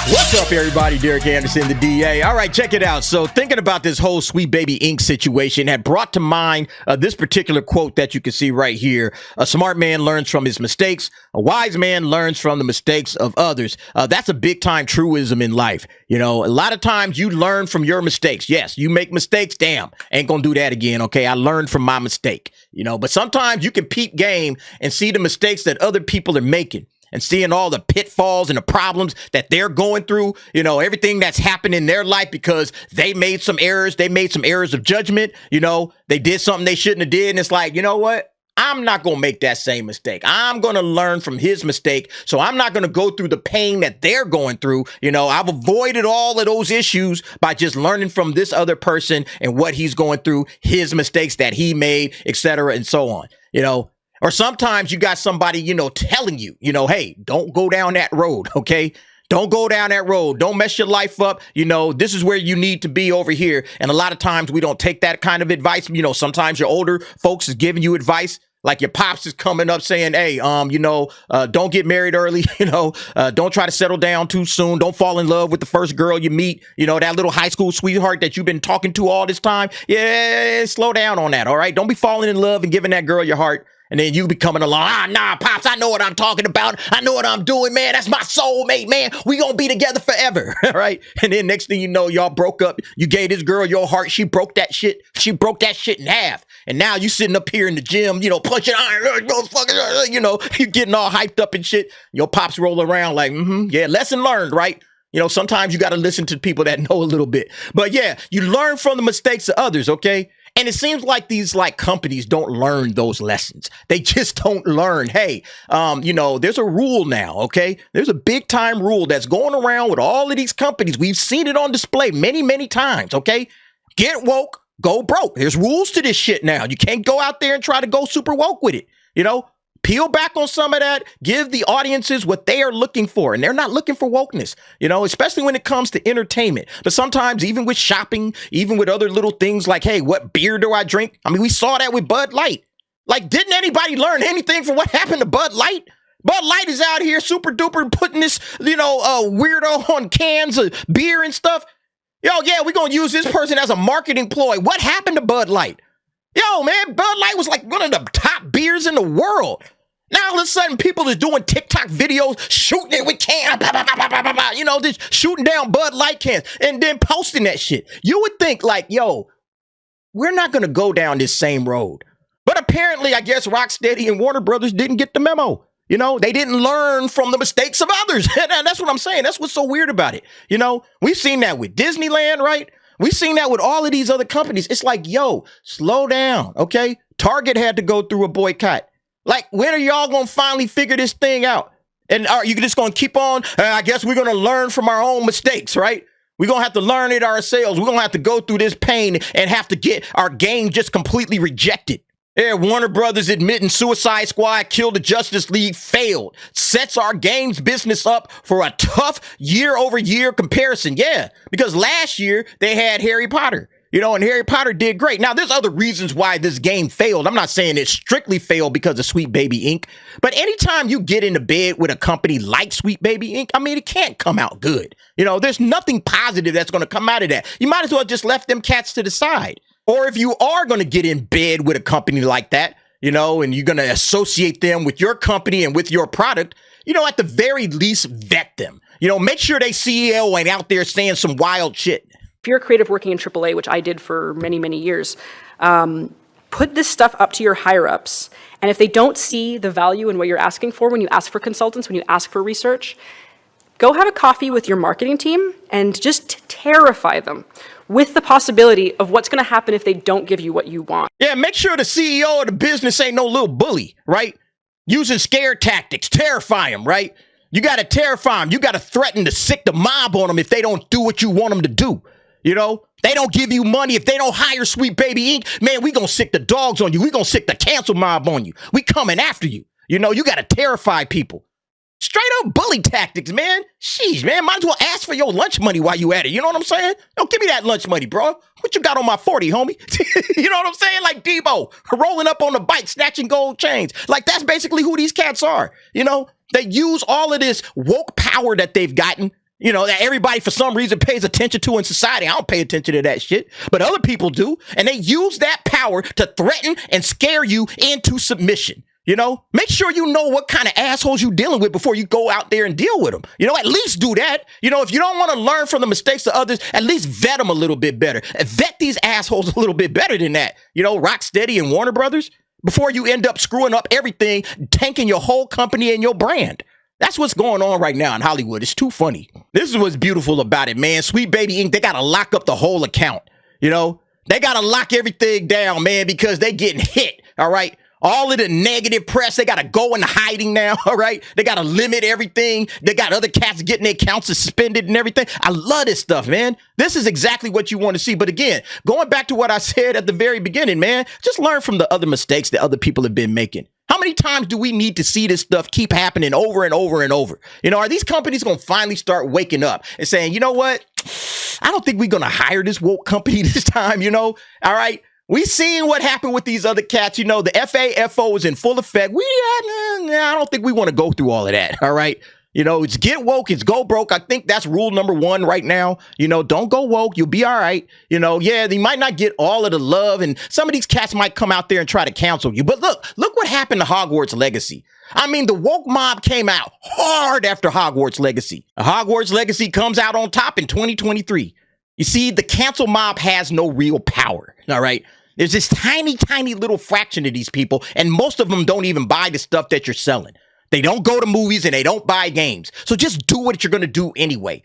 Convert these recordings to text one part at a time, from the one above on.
What's up, everybody? Derek Anderson, the DA. All right, check it out. So thinking about this whole Sweet Baby Inc. situation had brought to mind this particular quote that you can see right here. A smart man learns from his mistakes. A wise man learns from the mistakes of others. That's a big time truism in life. You know, a lot of times you learn from your mistakes. Yes, you make mistakes. Damn, ain't gonna do that again. Okay, I learned from my mistake. You know, but sometimes you can peep game and see the mistakes that other people are making, and seeing all the pitfalls and the problems that they're going through, you know, everything that's happened in their life because they made some errors. They made some errors of judgment. You know, they did something they shouldn't have did. And it's like, you know what? I'm not going to make that same mistake. I'm going to learn from his mistake. So I'm not going to go through the pain that they're going through. You know, I've avoided all of those issues by just learning from this other person and what he's going through, his mistakes that he made, etc. and so on, you know. Or sometimes you got somebody, you know, telling you, you know, hey, don't go down that road, okay? Don't go down that road. Don't mess your life up. You know, this is where you need to be over here. And a lot of times we don't take that kind of advice. You know, sometimes your older folks is giving you advice. Like your pops is coming up saying, hey, you know, don't get married early. You know, don't try to settle down too soon. Don't fall in love with the first girl you meet. You know, that little high school sweetheart that you've been talking to all this time. Yeah, slow down on that. All right. Don't be falling in love and giving that girl your heart. And then you be coming along, nah, Pops, I know what I'm talking about. I know what I'm doing, man. That's my soulmate, man. We gonna be together forever, right? And then next thing you know, y'all broke up. You gave this girl your heart. She broke that shit. She broke that shit in half. And now you sitting up here in the gym, you know, punching iron, you know, you getting all hyped up and shit. Your pops roll around like, yeah, lesson learned, right? You know, sometimes you got to listen to people that know a little bit. But yeah, you learn from the mistakes of others, okay? And it seems like these like companies don't learn those lessons. They just don't learn. Hey, you know, there's a rule now, okay? There's a big time rule that's going around with all of these companies. We've seen it on display many, many times, okay? Get woke, go broke. There's rules to this shit now. You can't go out there and try to go super woke with it, you know? Peel back on some of that, give the audiences what they are looking for. And they're not looking for wokeness, you know, especially when it comes to entertainment. But sometimes even with shopping, even with other little things like, hey, what beer do I drink? I mean, we saw that with Bud Light. Like, didn't anybody learn anything from what happened to Bud Light? Bud Light is out here super duper putting this, you know, weirdo on cans of beer and stuff. Yo, yeah, we're going to use this person as a marketing ploy. What happened to Bud Light? Yo, man, Bud Light was like one of the top beers in the world. Now, all of a sudden, people is doing TikTok videos, shooting it with cans, you know, just shooting down Bud Light cans and then posting that shit. You would think like, yo, we're not going to go down this same road. But apparently, I guess Rocksteady and Warner Brothers didn't get the memo. You know, they didn't learn from the mistakes of others. And that's what I'm saying. That's what's so weird about it. You know, we've seen that with Disneyland, right? We've seen that with all of these other companies. It's like, yo, slow down, okay? Target had to go through a boycott. Like, when are y'all going to finally figure this thing out? And are you just going to keep on? I guess we're going to learn from our own mistakes, right? We're going to have to learn it ourselves. We're going to have to go through this pain and have to get our game just completely rejected. Yeah, Warner Brothers admitting Suicide Squad Kill the Justice League failed. Sets our games business up for a tough year-over-year comparison. Yeah, because last year they had Harry Potter. You know, and Harry Potter did great. Now, there's other reasons why this game failed. I'm not saying it strictly failed because of Sweet Baby Inc. But anytime you get into bed with a company like Sweet Baby Inc., I mean, it can't come out good. You know, there's nothing positive that's going to come out of that. You might as well just left them cats to the side. Or if you are going to get in bed with a company like that, you know, and you're going to associate them with your company and with your product, you know, at the very least, vet them. You know, make sure they CEO ain't out there saying some wild shit. If you're a creative working in AAA, which I did for many, many years, put this stuff up to your higher-ups. And if they don't see the value in what you're asking for when you ask for consultants, when you ask for research, go have a coffee with your marketing team and just terrify them with the possibility of what's going to happen if they don't give you what you want. Yeah, make sure the CEO of the business ain't no little bully, right? Using scare tactics, terrify them, right? You got to terrify them. You got to threaten to sick the mob on them if they don't do what you want them to do. You know, they don't give you money. If they don't hire Sweet Baby Inc., man, we gonna sick the dogs on you. We gonna sick the cancel mob on you. We coming after you. You know, you got to terrify people. Straight up bully tactics, man. Sheesh, man, might as well ask for your lunch money while you at it. You know what I'm saying? Don't give me that lunch money, bro. What you got on my 40, homie? You know what I'm saying? Like Debo, rolling up on the bike, snatching gold chains. Like, that's basically who these cats are. You know, they use all of this woke power that they've gotten You know, that everybody for some reason pays attention to in society. I don't pay attention to that shit, but other people do. And they use that power to threaten and scare you into submission. You know, make sure you know what kind of assholes you're dealing with before you go out there and deal with them. You know, at least do that. You know, if you don't want to learn from the mistakes of others, at least vet them a little bit better. Vet these assholes a little bit better than that. You know, Rocksteady and Warner Brothers, before you end up screwing up everything, tanking your whole company and your brand. That's what's going on right now in Hollywood. It's too funny. This is what's beautiful about it, man. Sweet Baby Inc., they got to lock up the whole account. You know, they got to lock everything down, man, because they getting hit, all right? All of the negative press, they got to go into hiding now, all right? They got to limit everything. They got other cats getting their accounts suspended and everything. I love this stuff, man. This is exactly what you want to see. But again, going back to what I said at the very beginning, man, just learn from the other mistakes that other people have been making. How many times do we need to see this stuff keep happening over and over and over? You know, are these companies going to finally start waking up and saying, you know what? I don't think we're going to hire this woke company this time, you know? All right. We seen what happened with these other cats. You know, the FAFO is in full effect. I don't think we want to go through all of that. All right. You know, it's get woke, it's go broke. I think that's rule number 1 right now. You know, don't go woke. You'll be all right. You know, yeah, they might not get all of the love, and some of these cats might come out there and try to cancel you. But look what happened to Hogwarts Legacy. I mean, the woke mob came out hard after Hogwarts Legacy. Hogwarts Legacy comes out on top in 2023. You see, the cancel mob has no real power. All right. There's this tiny, tiny little fraction of these people, and most of them don't even buy the stuff that you're selling. They don't go to movies and they don't buy games. So just do what you're going to do anyway.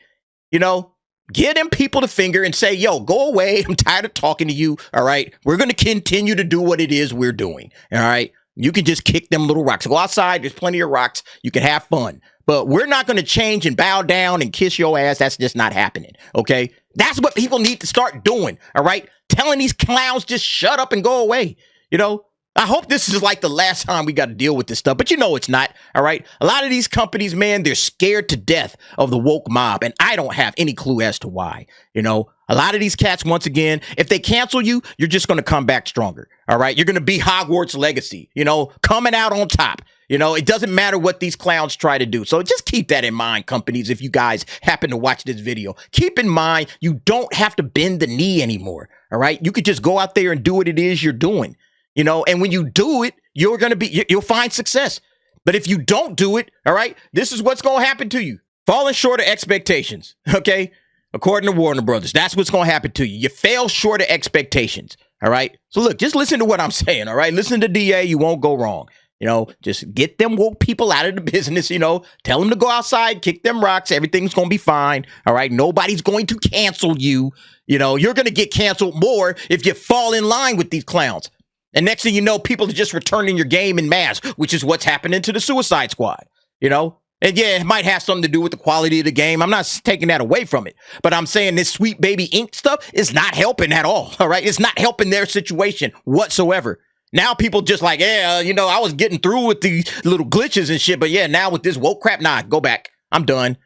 You know, give them people the finger and say, yo, go away. I'm tired of talking to you. All right. We're going to continue to do what it is we're doing. All right. You can just kick them little rocks. Go outside. There's plenty of rocks. You can have fun. But we're not going to change and bow down and kiss your ass. That's just not happening. Okay. That's what people need to start doing. All right. Telling these clowns just shut up and go away. You know, I hope this is like the last time we got to deal with this stuff, but you know it's not, all right? A lot of these companies, man, they're scared to death of the woke mob, and I don't have any clue as to why. You know, a lot of these cats, once again, if they cancel you, you're just going to come back stronger, all right? You're going to be Hogwarts Legacy, you know, coming out on top. You know, it doesn't matter what these clowns try to do. So just keep that in mind, companies, if you guys happen to watch this video. Keep in mind, you don't have to bend the knee anymore, all right? You could just go out there and do what it is you're doing. You know, and when you do it, you'll find success. But if you don't do it, all right, this is what's going to happen to you. Falling short of expectations, okay? According to Warner Brothers, that's what's going to happen to you. You fail short of expectations, all right? So look, just listen to what I'm saying, all right? Listen to DA, you won't go wrong. You know, just get them woke people out of the business, you know, tell them to go outside, kick them rocks. Everything's going to be fine. All right. Nobody's going to cancel you. You know, you're going to get canceled more if you fall in line with these clowns. And next thing you know, people are just returning your game in mass, which is what's happening to the Suicide Squad, you know? And yeah, it might have something to do with the quality of the game. I'm not taking that away from it. But I'm saying this Sweet Baby Inc. stuff is not helping at all, all right? It's not helping their situation whatsoever. Now people just like, yeah, you know, I was getting through with these little glitches and shit, but yeah, now with this woke crap, nah, go back. I'm done.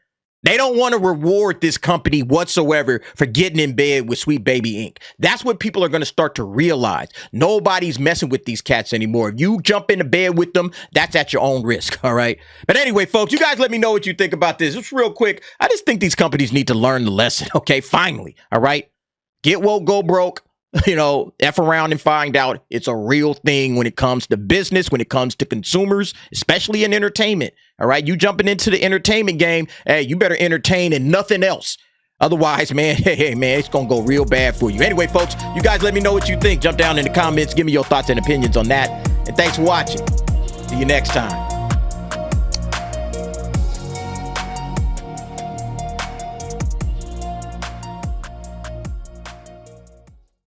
They don't want to reward this company whatsoever for getting in bed with Sweet Baby Inc. That's what people are going to start to realize. Nobody's messing with these cats anymore. If you jump into bed with them, that's at your own risk, all right? But anyway, folks, you guys let me know what you think about this. Just real quick, I just think these companies need to learn the lesson, okay? Finally, all right? Get woke, go broke. You know, F around and find out. It's a real thing when it comes to business, when it comes to consumers, especially in entertainment. All right. You jumping into the entertainment game. Hey, you better entertain and nothing else. Otherwise, man, hey, man, it's going to go real bad for you. Anyway, folks, you guys let me know what you think. Jump down in the comments. Give me your thoughts and opinions on that. And thanks for watching. See you next time.